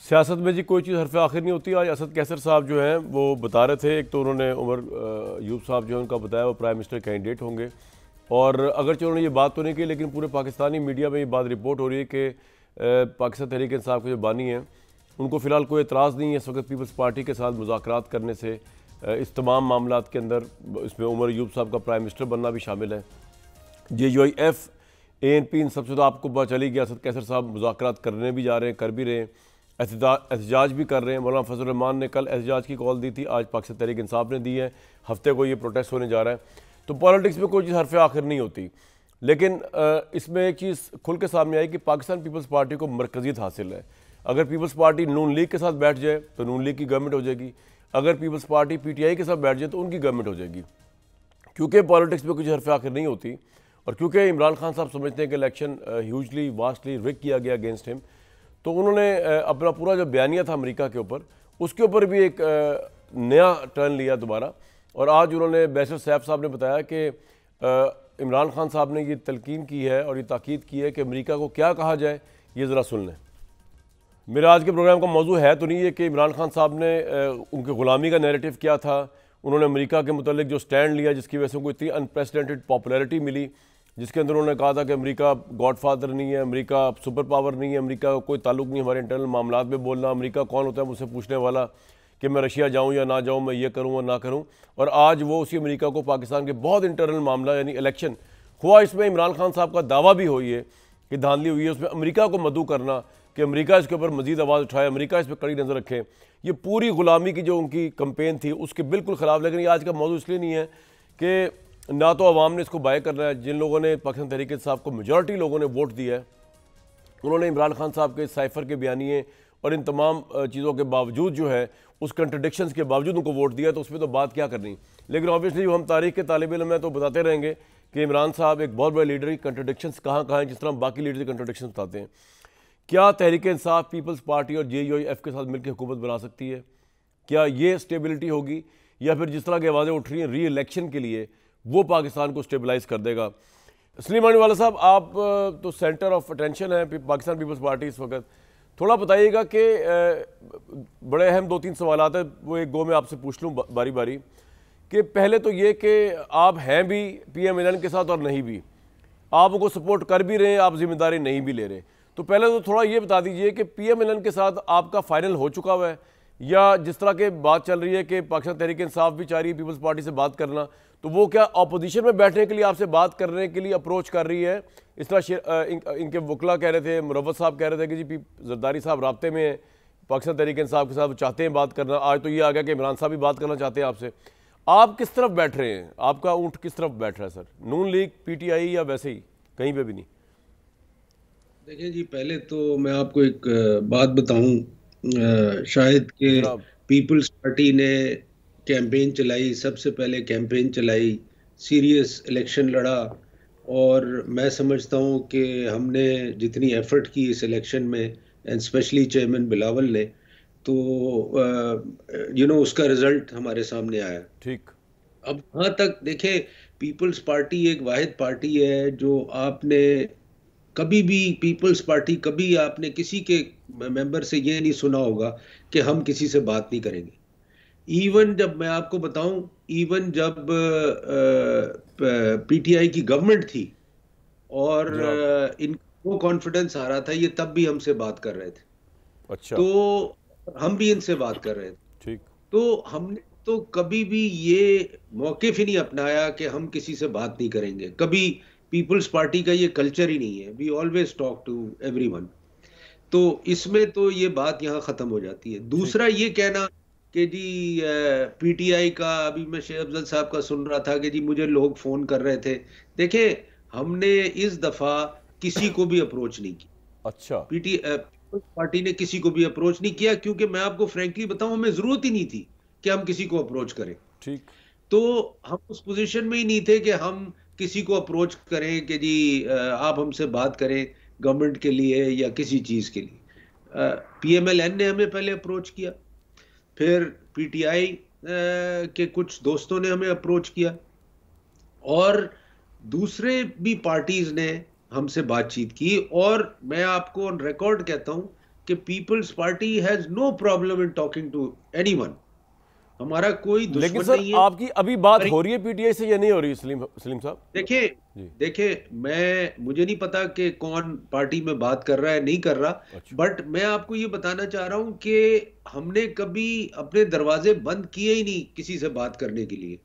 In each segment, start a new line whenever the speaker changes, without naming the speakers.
सियासत में जी कोई चीज़ हरफ आखिर नहीं होती। आज असद कैसर साहब जो हैं वो बता रहे थे, एक तो उन्होंने उमर यूब साहब जो है उनका बताया वो प्राइम मिनिस्टर कैंडिडेट होंगे, और अगर चलो उन्होंने ये बात तो नहीं की, लेकिन पूरे पाकिस्तानी मीडिया में ये बात रिपोर्ट हो रही है कि पाकिस्तान तहरीक इंसाफ के जो बानी हैं उनको फ़िलहाल कोई एतराज़ नहीं है इस वक्त पीपल्स पार्टी के साथ मुज़ाकरात करने से। इस तमाम मामलात के अंदर इसमें उमर यूब साहब का प्राइम मिनिस्टर बनना भी शामिल है। JUIF, ANP, इन सबसे तो आपको पता चली गया। असद कैसर साहब मुज़ाकरात करने भी जा रहे हैं, कर भी रहे हैं, एहतजाज भी कर रहे हैं। मौलाना फजल रहमान ने कल एहतजाज की कॉल दी थी, आज पाकिस्तान तहरीक इंसाफ ने दी है। हफ्ते को ये प्रोटेस्ट होने जा रहा है। तो पॉलिटिक्स में कोई चीज़ हरफ आखिर नहीं होती, लेकिन इसमें एक चीज़ खुल के सामने आई कि पाकिस्तान पीपल्स पार्टी को मरकज़ियत हासिल है। अगर पीपल्स पार्टी नून लीग के साथ बैठ जाए तो नून लीग की गवर्नमेंट हो जाएगी, अगर पीपल्स पार्टी PTI के साथ बैठ जाए तो उनकी गवर्नमेंट हो जाएगी। क्योंकि पॉलिटिक्स में कुछ हरफ आखिर नहीं होती, और क्योंकि इमरान खान साहब समझते हैं कि इलेक्शन ह्यूजली वास्टली रिग किया गया अगेंस्ट हिम, तो उन्होंने अपना पूरा जो बयानिया था अमेरिका के ऊपर, उसके ऊपर भी एक नया टर्न लिया दोबारा। और आज उन्होंने बैरिस्टर सैफ साहब ने बताया कि इमरान खान साहब ने ये तलकीन की है और ये ताकीद की है कि अमेरिका को क्या कहा जाए, ये ज़रा सुन लें। मेरा आज के प्रोग्राम का मौजू है तो नहीं है कि इमरान खान साहब ने उनकी ग़ुलामी का नैरेटिव क्या था, उन्होंने अमेरिका के मुतालिक जो स्टैंड लिया जिसकी वजह से उनको इतनी अनप्रेसिडेंटेड पॉपुलैरिटी मिली, जिसके अंदर उन्होंने कहा था कि अमेरिका गॉडफादर नहीं है, अमेरिका सुपर पावर नहीं है, अमेरिका का कोई ताल्लुक नहीं हमारे इंटरनल मामलात में बोलना, अमेरिका कौन होता है मुझसे पूछने वाला कि मैं रशिया जाऊँ या ना जाऊँ, मैं ये करूँ या ना करूँ। और आज वो उसी अमेरिका को पाकिस्तान के बहुत इंटरनल मामला यानी इलेक्शन हुआ, इसमें इमरान खान साहब का दावा भी हुई है कि धांधली हुई है, उसमें अमेरिका को मदऊ करना कि अमेरिका इसके ऊपर मजीद आवाज़ उठाए, अमेरिका इस पर कड़ी नज़र रखे। ये पूरी ग़ुलामी की जो उनकी कंपेन थी उसके बिल्कुल ख़िलाफ़। लेकिन ये आज का मौजू इसलिए नहीं है कि ना तो अवाम ने इसको बाय करना है, जिन लोगों ने पाकिस्तान तहरीक इंसाफ को मेजॉरिटी लोगों ने वोट दिया है, उन्होंने इमरान खान साहब के साइफर के बयानिए और इन तमाम चीज़ों के बावजूद जो है उस कंट्रडिक्शंस के बावजूद उनको वोट दिया, तो उसमें तो बात क्या करनी। लेकिन ऑब्वियसली हम तारीख के तालिब इल्म हैं तो बताते रहेंगे कि इमरान साहब एक बहुत बड़े लीडर की कंट्रडिक्शंस कहाँ कहाँ हैं, जिस तरह हम बाकी लीडर की कंट्रडिक्शंस बताते हैं। क्या तहरीक इंसाफ पीपल्स पार्टी और JUIF के साथ मिलकर हुकूमत बना सकती है? क्या ये स्टेबिलिटी होगी, या फिर जिस तरह की आवाज़ें उठ रही हैं री इलेक्शन के लिए, वो पाकिस्तान को स्टेबलाइज कर देगा? सलीम वाला साहब, आप तो सेंटर ऑफ अटेंशन है पाकिस्तान पीपल्स पार्टी इस वक्त, थोड़ा बताइएगा कि बड़े अहम 2-3 सवाल है, वो एक गो में आपसे पूछ लूँ बारी बारी। कि पहले तो ये कि आप हैं भी PMLN के साथ और नहीं भी, आप उनको सपोर्ट कर भी रहे हैं, आप जिम्मेदारी नहीं भी ले रहे। तो पहले तो थोड़ा ये बता दीजिए कि PMLN के साथ आपका फाइनल हो चुका हुआ है, या जिस तरह के बात चल रही है कि पाकिस्तान तहरीक इंसाफ भी चाह रही है पीपल्स पार्टी से बात करना, तो वो क्या अपोजिशन में बैठने के लिए आपसे बात करने के लिए अप्रोच कर रही है? इस तरह इनके वकला कह रहे थे, मुरव्वत साहब कह रहे थे कि जी जरदारी साहब राब्ते में हैं पाकिस्तान तहरीक इंसाफ के साथ, वो चाहते हैं बात करना। आज तो ये आ गया कि इमरान साहब भी बात करना चाहते हैं आपसे। आप किस तरफ बैठ रहे हैं? आपका ऊँट किस तरफ बैठ रहा है सर? नून लीग, PTI, या वैसे ही कहीं पे भी नहीं?
देखिए जी, पहले तो मैं आपको एक बात बताऊं, शायद कि
जनाब।
पीपल्स पार्टी ने कैंपेन चलाई, सबसे पहले कैंपेन चलाई, सीरियस इलेक्शन लड़ा, और मैं समझता हूं कि हमने जितनी एफर्ट की इस इलेक्शन में, एंड स्पेशली चेयरमैन बिलावल ने, तो उसका रिजल्ट हमारे सामने आया।
ठीक।
अब वहां तक देखें, पीपल्स पार्टी एक वाहिद पार्टी है जो आपने कभी भी, पीपल्स पार्टी कभी आपने किसी के मेंबर से ये नहीं सुना होगा कि हम किसी से बात नहीं करेंगे। इवन जब मैं आपको बताऊं, इवन जब PTI की गवर्नमेंट थी और
जनाब।
इनको कॉन्फिडेंस आ रहा था, ये तब भी हमसे बात कर रहे थे।
अच्छा।
तो हम भी इनसे बात कर रहे थे।
ठीक।
तो हमने तो कभी भी ये मौकिफ ही नहीं अपनाया कि हम किसी से बात नहीं करेंगे। कभी पीपल्स पार्टी का ये कल्चर ही नहीं है। We always talk to everyone. तो इसमें तो ये बात यहाँ खत्म हो जाती है।
ठीक।
दूसरा ये कहना कि जी PTI का, अभी मैं शेख अफजल साहब का सुन रहा था कि जी मुझे लोग फोन कर रहे थे। देखें, हमने इस दफा किसी को भी अप्रोच नहीं किया।
अच्छा।
पीपल्स पार्टी ने किसी को भी अप्रोच नहीं किया, क्योंकि मैं आपको फ्रेंकली बताऊं, हमें जरूरत ही नहीं थी कि हम किसी को अप्रोच करें।
ठीक।
तो हम उस पोजीशन में ही नहीं थे कि हम किसी को अप्रोच करें कि जी आप हमसे बात करें गवर्नमेंट के लिए या किसी चीज के लिए। PMLN ने हमें पहले अप्रोच किया, फिर PTI के कुछ दोस्तों ने हमें अप्रोच किया, और दूसरे भी पार्टीज ने हमसे बातचीत की। और मैं आपको ऑन रिकॉर्ड कहता हूं कि peoples party has no problem in talking to anyone. हमारा कोई
लेकिन
दुश्मन
सर
नहीं है।
आपकी अभी बात हो रही है पीटीआई से या नहीं हो रही सलीम साहब?
देखिए
जी।
देखिए, मुझे नहीं पता कि कौन पार्टी में बात कर रहा है नहीं कर रहा,
अच्छा।
बट मैं आपको ये बताना चाह रहा हूं कि हमने कभी अपने दरवाजे बंद किए ही नहीं किसी से बात करने के लिए।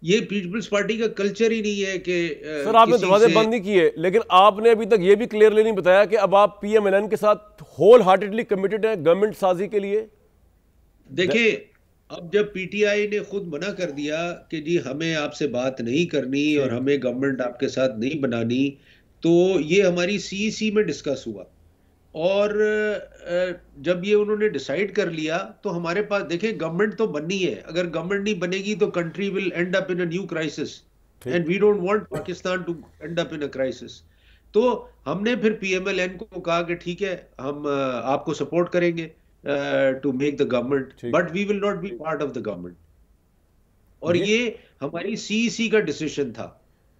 ये पीपल्स पार्टी का कल्चर ही नहीं है कि
सर आपने
किसी
दरवाजे
से।
बंद नहीं किए, लेकिन आपने अभी तक ये भी क्लियरली नहीं बताया कि अब आप पीएमएलएन के साथ होल हार्टेडली कमिटेड है गवर्नमेंट साजी के लिए।
देखिए, अब जब पीटीआई ने खुद मना कर दिया कि जी हमें आपसे बात नहीं करनी और
ठीक।
हमें गवर्नमेंट आपके साथ नहीं बनानी, तो ये हमारी सीईसी में डिस्कस हुआ। और जब ये उन्होंने डिसाइड कर लिया तो हमारे पास, देखिए, गवर्नमेंट तो बननी है। अगर गवर्नमेंट नहीं बनेगी तो country will end up in a new crisis, and
ठीक।
We don't want Pakistan to end up in a crisis. तो हमने फिर पीएमएलएन को कहा कि ठीक है, हम आपको सपोर्ट करेंगे टू मेक द गवर्नमेंट,
ठीक।
But we will not be part of the government. और
ये
ये हमारी सीईसी का डिसीजन था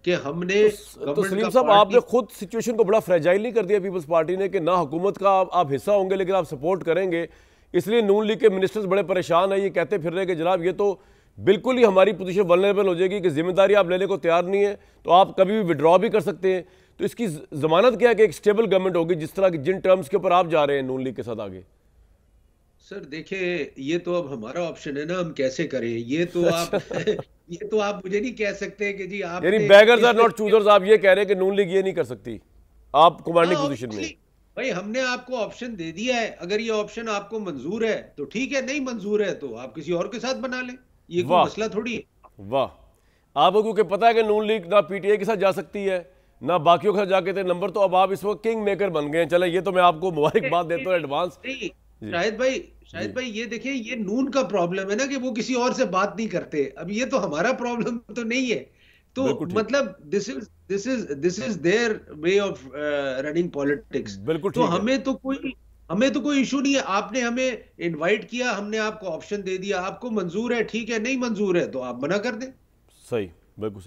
कि हमने
तो
गवर्नमेंट
सलीम
का
साहब
पार्ट
आपने
नहीं।
खुद सिचुएशन को बड़ा फ्रेजाइल नहीं कर दिया पीपल्स पार्टी ने कि ना हुकूमत का आप हिस्सा होंगे लेकिन आप सपोर्ट करेंगे, इसलिए नून लीग के मिनिस्टर्स बड़े परेशान हैं, ये कहते फिर रहे हैं कि जनाब ये तो बिल्कुल ही हमारी पोजीशन वल्नरेबल हो जाएगी कि जिम्मेदारी आप लेने को तैयार नहीं है तो आप कभी भी विड्रॉ भी कर सकते हैं। तो इसकी जमानत क्या है कि एक स्टेबल गवर्नमेंट होगी जिस तरह की जिन टर्म्स के ऊपर आप जा रहे हैं नून लीग के साथ आगे?
सर देखिए, ये तो अब हमारा ऑप्शन है ना, हम कैसे करें ये तो आप ये तो आप मुझे नहीं कह सकते कि जी
यानी
आपने
बैगर्स
इस
आर नॉट चूजर्स, आप ये कह रहे हैं कि नून लीग ये नहीं कर सकती आप कमांडिंग
हाँ,
पोजीशन में?
obviously, भाई हमने आपको ऑप्शन दे दिया है। अगर ये ऑप्शन आपको मंजूर है तो ठीक है, नहीं मंजूर है तो आप किसी और के साथ बना लें, ये कोई
वाह
मसला थोड़ी है।
वाह, आपको क्योंकि पता है कि नून लीग ना पीटीआई के साथ जा सकती है ना बाकियों के साथ जाके थे नंबर, तो अब आप इस वक्त किंग मेकर बन गए हैं। चले, ये तो मैं आपको मुबारकबाद देता हूँ एडवांस।
नहीं,
जी।
शाहिद भाई ये देखिए, ये नून का प्रॉब्लम है ना कि वो किसी और से बात नहीं करते। अब ये तो हमारा प्रॉब्लम तो नहीं है। तो
बिल्कुल ठीक।
मतलब this is their way of running politics.
बिल्कुल
तो
ठीक है।
हमें तो कोई इशू नहीं है। आपने हमें इनवाइट किया, हमने आपको ऑप्शन दे दिया, आपको मंजूर है ठीक है, नहीं मंजूर है तो आप मना कर दें।
सही, बिल्कुल।